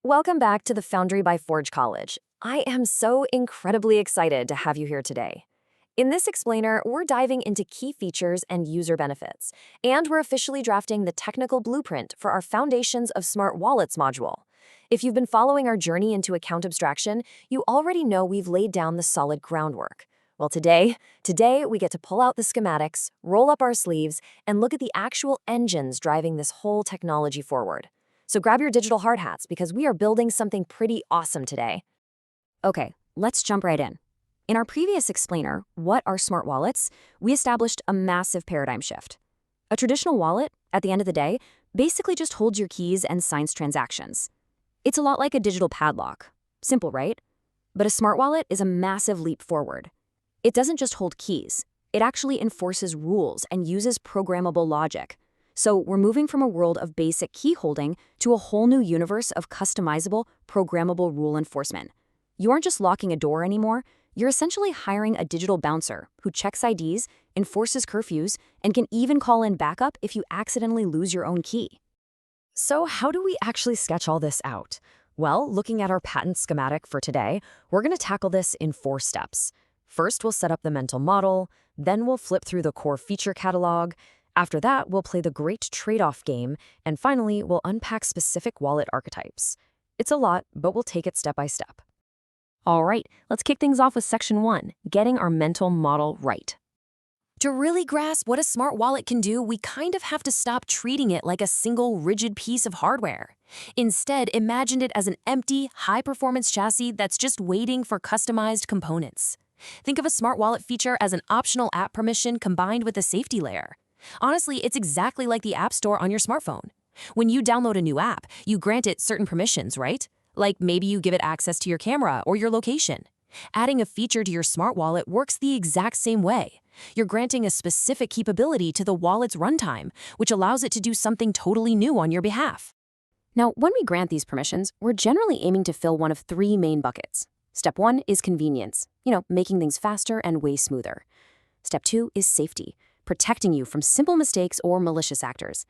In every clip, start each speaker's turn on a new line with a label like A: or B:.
A: Welcome back to the Foundry by Forge College. I am so incredibly excited to have you here today. In this explainer, we're diving into key features and user benefits, and we're officially drafting the technical blueprint for our Foundations of Smart Wallets module. If you've been following our journey into account abstraction, you already know we've laid down the solid groundwork. Well, today we get to pull out the schematics, roll up our sleeves, and look at the actual engines driving this whole technology forward. So grab your digital hard hats because we are building something pretty awesome today. Okay, let's jump right in. In our previous explainer, What Are Smart Wallets?, we established a massive paradigm shift. A traditional wallet, at the end of the day, basically just holds your keys and signs transactions. It's a lot like a digital padlock. Simple, right? But a smart wallet is a massive leap forward. It doesn't just hold keys. It actually enforces rules and uses programmable logic. So we're moving from a world of basic key holding to a whole new universe of customizable, programmable rule enforcement. You aren't just locking a door anymore, you're essentially hiring a digital bouncer who checks IDs, enforces curfews, and can even call in backup if you accidentally lose your own key. So how do we actually sketch all this out? Well, looking at our patent schematic for today, we're going to tackle this in 4 steps. First, we'll set up the mental model, then we'll flip through the core feature catalog. After that, we'll play the great trade-off game, and finally, we'll unpack specific wallet archetypes. It's a lot, but we'll take it step by step. All right, let's kick things off with section 1, getting our mental model right. To really grasp what a smart wallet can do, we kind of have to stop treating it like a single rigid piece of hardware. Instead, imagine it as an empty, high-performance chassis that's just waiting for customized components. Think of a smart wallet feature as an optional app permission combined with a safety layer. Honestly, it's exactly like the App Store on your smartphone. When you download a new app, you grant it certain permissions, right? Like maybe you give it access to your camera or your location. Adding a feature to your smart wallet works the exact same way. You're granting a specific capability to the wallet's runtime, which allows it to do something totally new on your behalf. Now, when we grant these permissions, we're generally aiming to fill one of 3 main buckets. Step 1 is convenience, making things faster and way smoother. Step 2 is safety, protecting you from simple mistakes or malicious actors.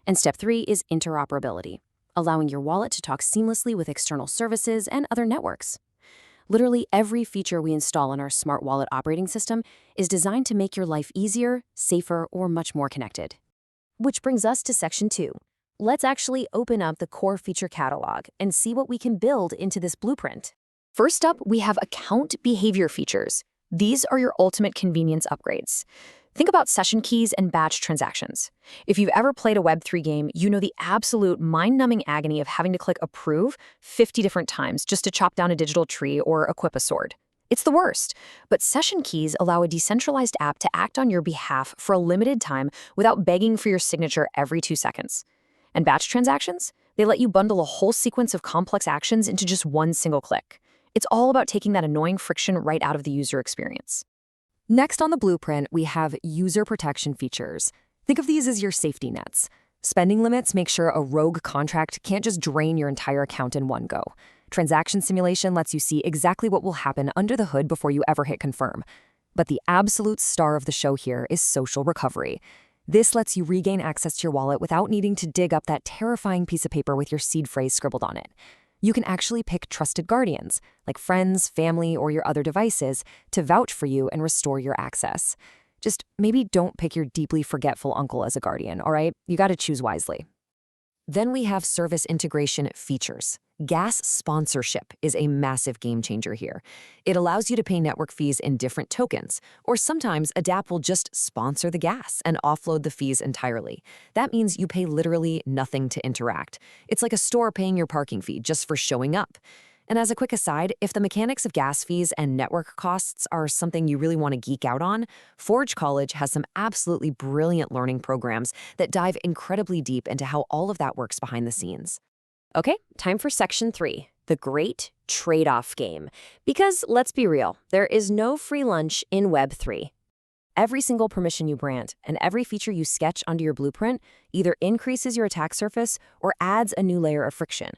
A: And step 3 is interoperability, allowing your wallet to talk seamlessly with external services and other networks. Literally every feature we install in our smart wallet operating system is designed to make your life easier, safer, or much more connected. Which brings us to section 2. Let's actually open up the core feature catalog and see what we can build into this blueprint. First up, we have account behavior features. These are your ultimate convenience upgrades. Think about session keys and batch transactions. If you've ever played a Web3 game, you know the absolute mind-numbing agony of having to click approve 50 different times just to chop down a digital tree or equip a sword. It's the worst. But session keys allow a decentralized app to act on your behalf for a limited time without begging for your signature every 2 seconds. And batch transactions? They let you bundle a whole sequence of complex actions into just one single click. It's all about taking that annoying friction right out of the user experience. Next on the blueprint, we have user protection features. Think of these as your safety nets. Spending limits make sure a rogue contract can't just drain your entire account in one go. Transaction simulation lets you see exactly what will happen under the hood before you ever hit confirm. But the absolute star of the show here is social recovery. This lets you regain access to your wallet without needing to dig up that terrifying piece of paper with your seed phrase scribbled on it. You can actually pick trusted guardians, like friends, family, or your other devices, to vouch for you and restore your access. Just maybe don't pick your deeply forgetful uncle as a guardian, all right? You gotta choose wisely. Then we have service integration features. Gas sponsorship is a massive game changer here. It allows you to pay network fees in different tokens, or sometimes a dApp will just sponsor the gas and offload the fees entirely. That means you pay literally nothing to interact. It's like a store paying your parking fee just for showing up. And as a quick aside, if the mechanics of gas fees and network costs are something you really want to geek out on, Forge College has some absolutely brilliant learning programs that dive incredibly deep into how all of that works behind the scenes. Okay, time for section 3, the great trade-off game. Because let's be real, there is no free lunch in Web3. Every single permission you grant and every feature you sketch under your blueprint either increases your attack surface or adds a new layer of friction.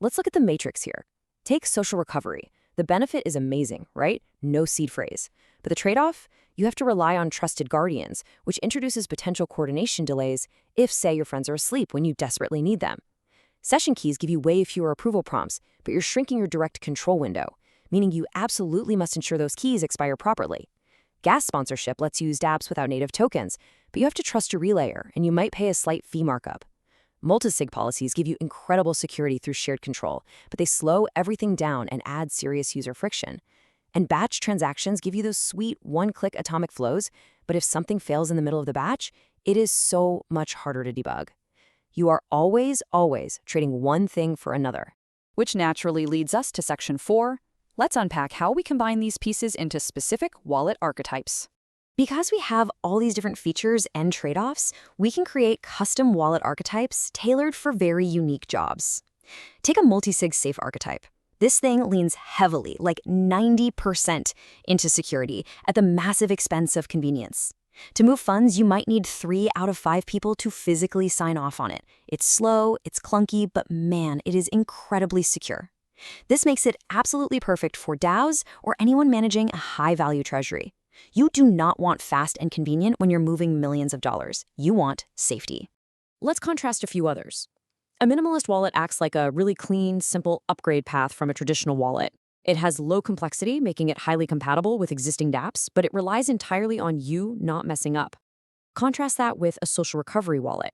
A: Let's look at the matrix here. Take social recovery. The benefit is amazing, right? No seed phrase. But the trade-off? You have to rely on trusted guardians, which introduces potential coordination delays if, say, your friends are asleep when you desperately need them. Session keys give you way fewer approval prompts, but you're shrinking your direct control window, meaning you absolutely must ensure those keys expire properly. Gas sponsorship lets you use dapps without native tokens, but you have to trust your relayer, and you might pay a slight fee markup. Multisig policies give you incredible security through shared control, but they slow everything down and add serious user friction. And batch transactions give you those sweet one-click atomic flows, but if something fails in the middle of the batch, it is so much harder to debug. You are always trading one thing for another.
B: Which naturally leads us to Section 4. Let's unpack how we combine these pieces into specific wallet archetypes.
A: Because we have all these different features and trade-offs, we can create custom wallet archetypes tailored for very unique jobs. Take a multisig safe archetype. This thing leans heavily, like 90%, into security at the massive expense of convenience. To move funds, you might need 3 out of 5 people to physically sign off on it. It's slow, it's clunky, but man, it is incredibly secure. This makes it absolutely perfect for DAOs or anyone managing a high-value treasury. You do not want fast and convenient when you're moving millions of dollars. You want safety. Let's contrast a few others. A minimalist wallet acts like a really clean, simple upgrade path from a traditional wallet. It has low complexity, making it highly compatible with existing dapps, but it relies entirely on you not messing up. Contrast that with a social recovery wallet.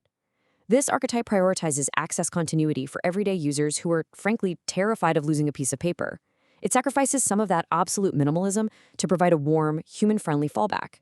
A: This archetype prioritizes access continuity for everyday users who are, frankly, terrified of losing a piece of paper. It sacrifices some of that absolute minimalism to provide a warm, human-friendly fallback.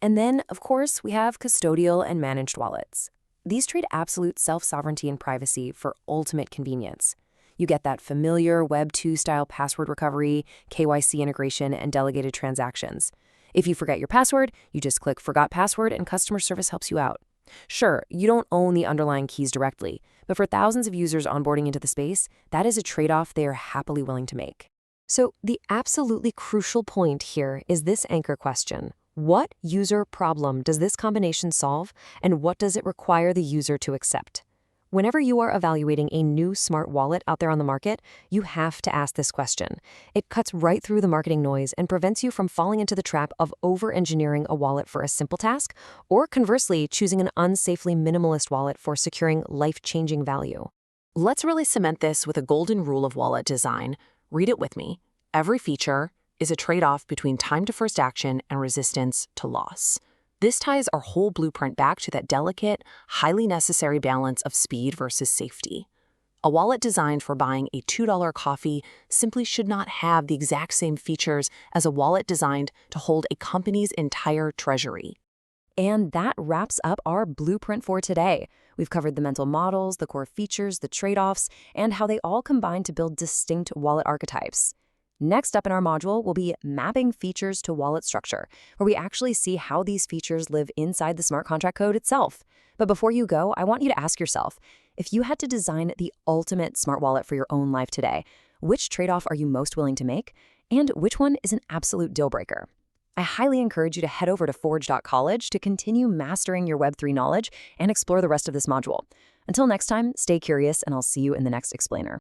A: And then, of course, we have custodial and managed wallets. These trade absolute self-sovereignty and privacy for ultimate convenience. You get that familiar Web 2-style password recovery, KYC integration, and delegated transactions. If you forget your password, you just click Forgot Password and customer service helps you out. Sure, you don't own the underlying keys directly, but for thousands of users onboarding into the space, that is a trade-off they are happily willing to make. So the absolutely crucial point here is this anchor question. What user problem does this combination solve, and what does it require the user to accept? Whenever you are evaluating a new smart wallet out there on the market, you have to ask this question. It cuts right through the marketing noise and prevents you from falling into the trap of over-engineering a wallet for a simple task, or conversely, choosing an unsafely minimalist wallet for securing life-changing value. Let's really cement this with a golden rule of wallet design. Read it with me. Every feature is a trade-off between time to first action and resistance to loss. This ties our whole blueprint back to that delicate, highly necessary balance of speed versus safety. A wallet designed for buying a $2 coffee simply should not have the exact same features as a wallet designed to hold a company's entire treasury. And that wraps up our blueprint for today. We've covered the mental models, the core features, the trade-offs, and how they all combine to build distinct wallet archetypes. Next up in our module will be mapping features to wallet structure, where we actually see how these features live inside the smart contract code itself. But before you go, I want you to ask yourself, if you had to design the ultimate smart wallet for your own life today, which trade-off are you most willing to make, and which one is an absolute deal breaker? I highly encourage you to head over to forge.college to continue mastering your Web3 knowledge and explore the rest of this module. Until next time, stay curious, and I'll see you in the next explainer.